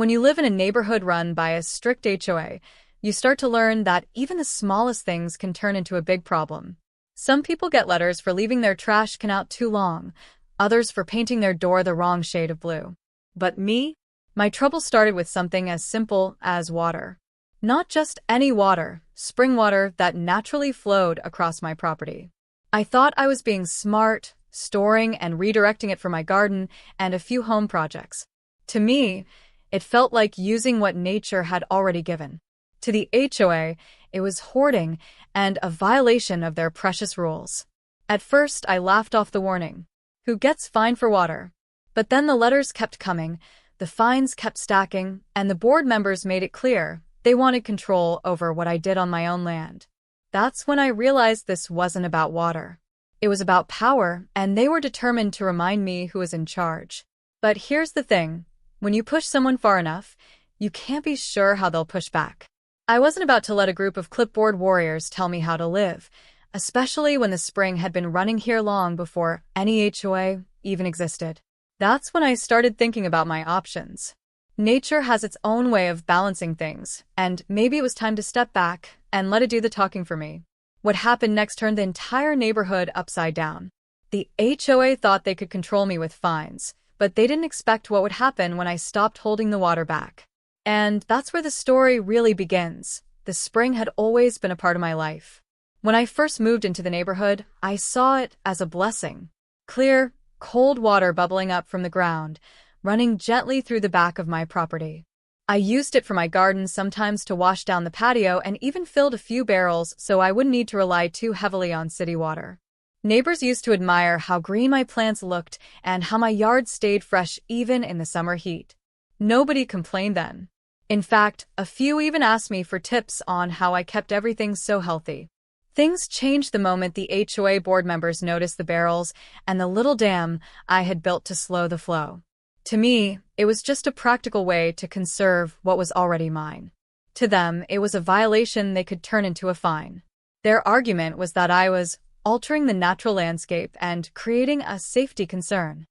When you live in a neighborhood run by a strict HOA, you start to learn that even the smallest things can turn into a big problem. Some people get letters for leaving their trash can out too long, others for painting their door the wrong shade of blue. But me? My trouble started with something as simple as water. Not just any water, spring water that naturally flowed across my property. I thought I was being smart, storing and redirecting it for my garden and a few home projects. To me, it felt like using what nature had already given. To the HOA, it was hoarding and a violation of their precious rules. At first, I laughed off the warning. Who gets fined for water? But then the letters kept coming, the fines kept stacking, and the board members made it clear they wanted control over what I did on my own land. That's when I realized this wasn't about water. It was about power, and they were determined to remind me who was in charge. But here's the thing. When you push someone far enough, you can't be sure how they'll push back. I wasn't about to let a group of clipboard warriors tell me how to live, especially when the spring had been running here long before any HOA even existed. That's when I started thinking about my options. Nature has its own way of balancing things, and maybe it was time to step back and let it do the talking for me. What happened next turned the entire neighborhood upside down. The HOA thought they could control me with fines, but they didn't expect what would happen when I stopped holding the water back. And that's where the story really begins. The spring had always been a part of my life. When I first moved into the neighborhood, I saw it as a blessing. Clear, cold water bubbling up from the ground, running gently through the back of my property. I used it for my garden, sometimes to wash down the patio, and even filled a few barrels so I wouldn't need to rely too heavily on city water. Neighbors used to admire how green my plants looked and how my yard stayed fresh even in the summer heat. Nobody complained then. In fact, a few even asked me for tips on how I kept everything so healthy. Things changed the moment the HOA board members noticed the barrels and the little dam I had built to slow the flow. To me, it was just a practical way to conserve what was already mine. To them, it was a violation they could turn into a fine. Their argument was that I was altering the natural landscape and creating a safety concern.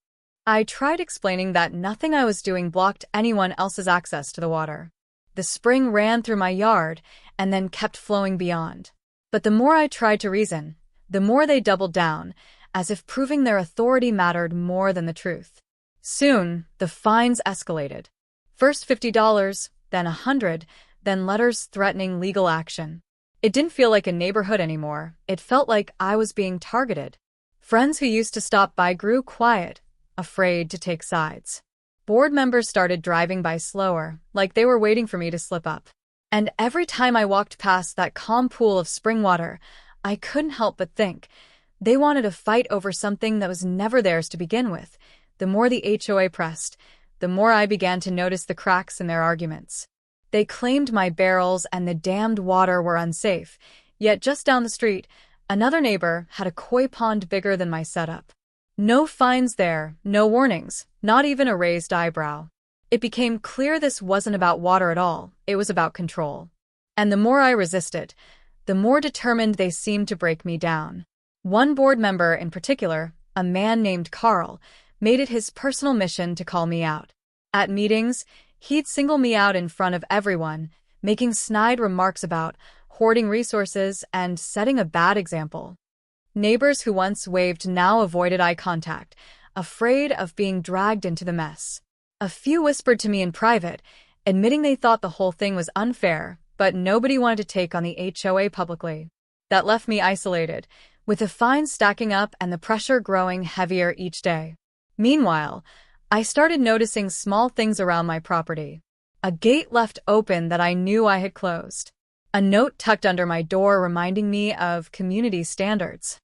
I tried explaining that nothing I was doing blocked anyone else's access to the water. The spring ran through my yard and then kept flowing beyond. But the more I tried to reason, the more they doubled down, as if proving their authority mattered more than the truth. Soon, the fines escalated. First $50, then $100, then letters threatening legal action. It didn't feel like a neighborhood anymore. It felt like I was being targeted. Friends who used to stop by grew quiet, afraid to take sides. Board members started driving by slower, like they were waiting for me to slip up. And every time I walked past that calm pool of spring water, I couldn't help but think, they wanted to fight over something that was never theirs to begin with. The more the HOA pressed, the more I began to notice the cracks in their arguments. They claimed my barrels and the dammed water were unsafe, yet just down the street, another neighbor had a koi pond bigger than my setup. No fines there, no warnings, not even a raised eyebrow. It became clear this wasn't about water at all, it was about control. And the more I resisted, the more determined they seemed to break me down. One board member in particular, a man named Carl, made it his personal mission to call me out. At meetings, he'd single me out in front of everyone, making snide remarks about hoarding resources and setting a bad example. Neighbors who once waved now avoided eye contact, afraid of being dragged into the mess. A few whispered to me in private, admitting they thought the whole thing was unfair, but nobody wanted to take on the HOA publicly. That left me isolated, with the fines stacking up and the pressure growing heavier each day. Meanwhile, I started noticing small things around my property. A gate left open that I knew I had closed. A note tucked under my door reminding me of community standards.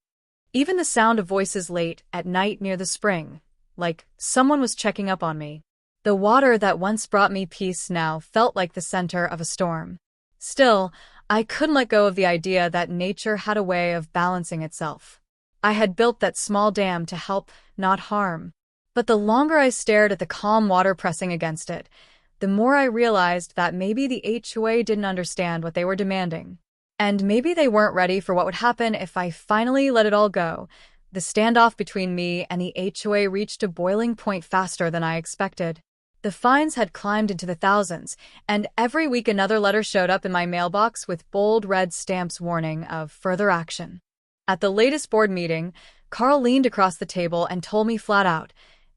Even the sound of voices late at night near the spring, like someone was checking up on me. The water that once brought me peace now felt like the center of a storm. Still, I couldn't let go of the idea that nature had a way of balancing itself. I had built that small dam to help, not harm. But the longer I stared at the calm water pressing against it, the more I realized that maybe the HOA didn't understand what they were demanding. And maybe they weren't ready for what would happen if I finally let it all go. The standoff between me and the HOA reached a boiling point faster than I expected. The fines had climbed into the thousands, and every week another letter showed up in my mailbox with bold red stamps warning of further action. At the latest board meeting, Carl leaned across the table and told me flat out,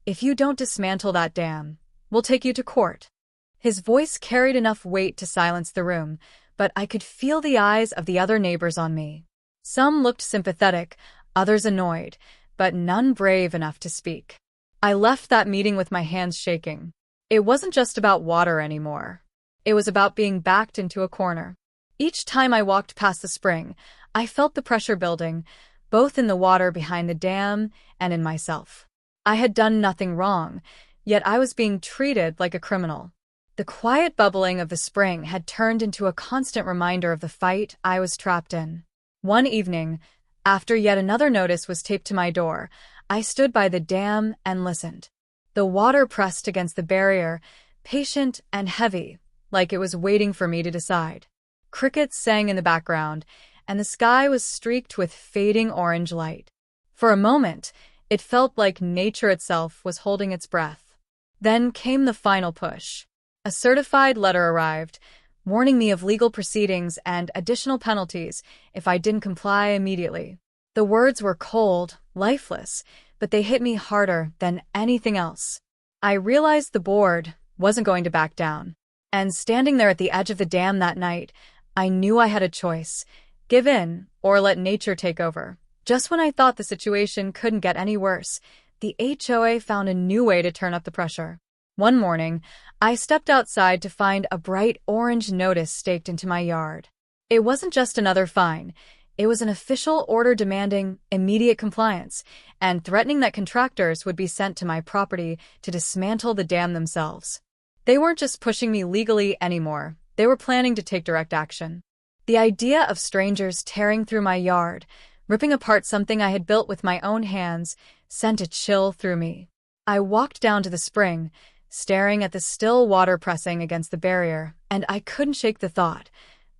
"If you don't dismantle that dam, we'll take you to court." His voice carried enough weight to silence the room, but I could feel the eyes of the other neighbors on me. Some looked sympathetic, others annoyed, but none brave enough to speak. I left that meeting with my hands shaking. It wasn't just about water anymore. It was about being backed into a corner. Each time I walked past the spring, I felt the pressure building, both in the water behind the dam and in myself. I had done nothing wrong, yet I was being treated like a criminal. The quiet bubbling of the spring had turned into a constant reminder of the fight I was trapped in. One evening, after yet another notice was taped to my door, I stood by the dam and listened. The water pressed against the barrier, patient and heavy, like it was waiting for me to decide. Crickets sang in the background, and the sky was streaked with fading orange light. For a moment, it felt like nature itself was holding its breath. Then came the final push. A certified letter arrived, warning me of legal proceedings and additional penalties if I didn't comply immediately. The words were cold, lifeless, but they hit me harder than anything else. I realized the board wasn't going to back down. And standing there at the edge of the dam that night, I knew I had a choice: give in or let nature take over. Just when I thought the situation couldn't get any worse, the HOA found a new way to turn up the pressure. One morning, I stepped outside to find a bright orange notice staked into my yard. It wasn't just another fine. It was an official order demanding immediate compliance and threatening that contractors would be sent to my property to dismantle the dam themselves. They weren't just pushing me legally anymore. They were planning to take direct action. The idea of strangers tearing through my yard, ripping apart something I had built with my own hands, sent a chill through me. I walked down to the spring, staring at the still water pressing against the barrier, and I couldn't shake the thought.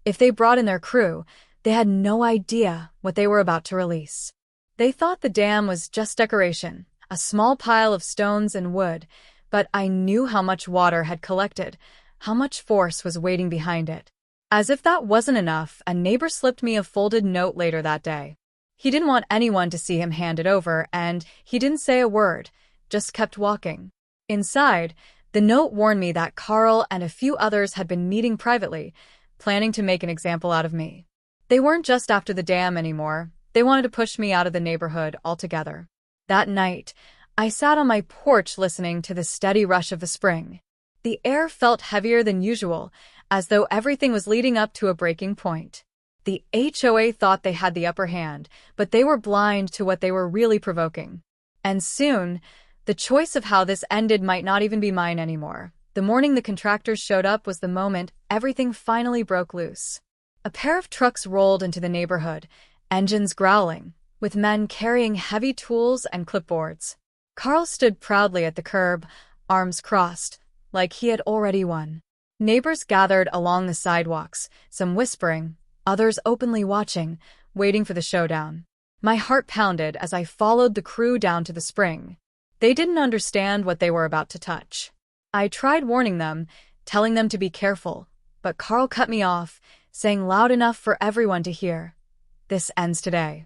If they brought in their crew, they had no idea what they were about to release. They thought the dam was just decoration, a small pile of stones and wood, but I knew how much water had collected, how much force was waiting behind it. As if that wasn't enough, a neighbor slipped me a folded note later that day. He didn't want anyone to see him hand it over, and he didn't say a word, just kept walking. Inside, the note warned me that Carl and a few others had been meeting privately, planning to make an example out of me. They weren't just after the dam anymore. They wanted to push me out of the neighborhood altogether. That night, I sat on my porch listening to the steady rush of the spring. The air felt heavier than usual, as though everything was leading up to a breaking point. The HOA thought they had the upper hand, but they were blind to what they were really provoking. And soon, the choice of how this ended might not even be mine anymore. The morning the contractors showed up was the moment everything finally broke loose. A pair of trucks rolled into the neighborhood, engines growling, with men carrying heavy tools and clipboards. Carl stood proudly at the curb, arms crossed, like he had already won. Neighbors gathered along the sidewalks, some whispering, others openly watching, waiting for the showdown. My heart pounded as I followed the crew down to the spring. They didn't understand what they were about to touch. I tried warning them, telling them to be careful, but Carl cut me off, saying loud enough for everyone to hear, "This ends today."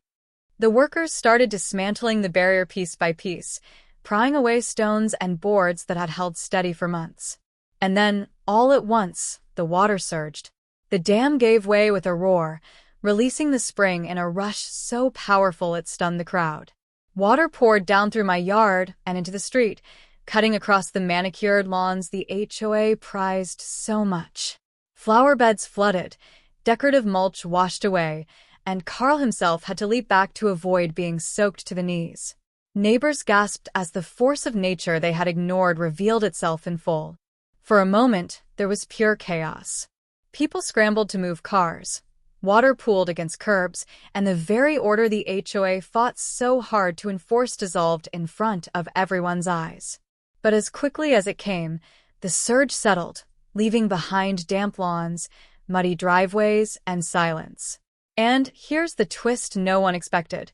The workers started dismantling the barrier piece by piece, prying away stones and boards that had held steady for months. And then, all at once, the water surged. The dam gave way with a roar, releasing the spring in a rush so powerful it stunned the crowd. Water poured down through my yard and into the street, cutting across the manicured lawns the HOA prized so much. Flower beds flooded, decorative mulch washed away, and Carl himself had to leap back to avoid being soaked to the knees. Neighbors gasped as the force of nature they had ignored revealed itself in full. For a moment, there was pure chaos. People scrambled to move cars. Water pooled against curbs, and the very order the HOA fought so hard to enforce dissolved in front of everyone's eyes. But as quickly as it came, the surge settled, leaving behind damp lawns, muddy driveways, and silence. And here's the twist no one expected.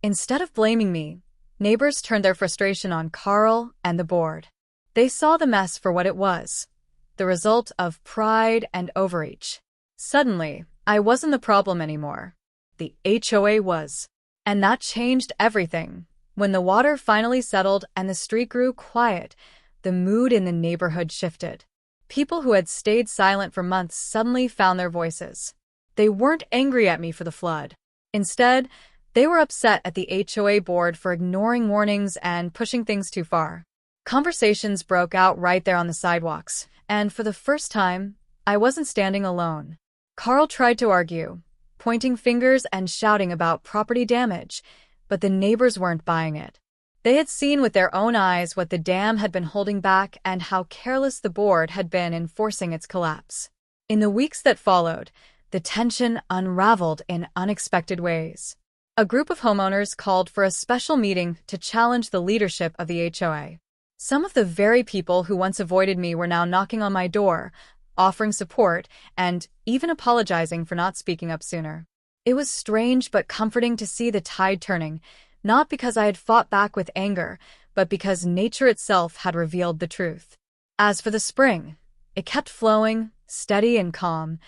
Instead of blaming me, neighbors turned their frustration on Carl and the board. They saw the mess for what it was, the result of pride and overreach. Suddenly, I wasn't the problem anymore. The HOA was. And that changed everything. When the water finally settled and the street grew quiet, the mood in the neighborhood shifted. People who had stayed silent for months suddenly found their voices. They weren't angry at me for the flood. Instead, they were upset at the HOA board for ignoring warnings and pushing things too far. Conversations broke out right there on the sidewalks, and for the first time, I wasn't standing alone. Carl tried to argue, pointing fingers and shouting about property damage, but the neighbors weren't buying it. They had seen with their own eyes what the dam had been holding back and how careless the board had been in forcing its collapse. In the weeks that followed, the tension unraveled in unexpected ways. A group of homeowners called for a special meeting to challenge the leadership of the HOA. Some of the very people who once avoided me were now knocking on my door, offering support, and even apologizing for not speaking up sooner. It was strange but comforting to see the tide turning, not because I had fought back with anger, but because nature itself had revealed the truth. As for the spring, it kept flowing, steady and calm,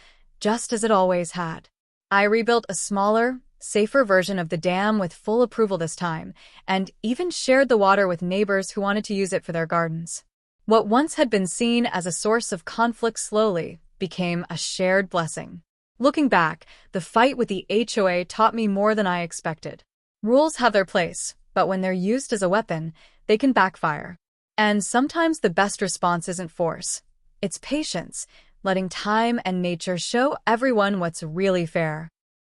just as it always had. I rebuilt a smaller, safer version of the dam with full approval this time, and even shared the water with neighbors who wanted to use it for their gardens. What once had been seen as a source of conflict slowly became a shared blessing. Looking back, the fight with the HOA taught me more than I expected. Rules have their place, but when they're used as a weapon, they can backfire. And sometimes the best response isn't force. It's patience, letting time and nature show everyone what's really fair.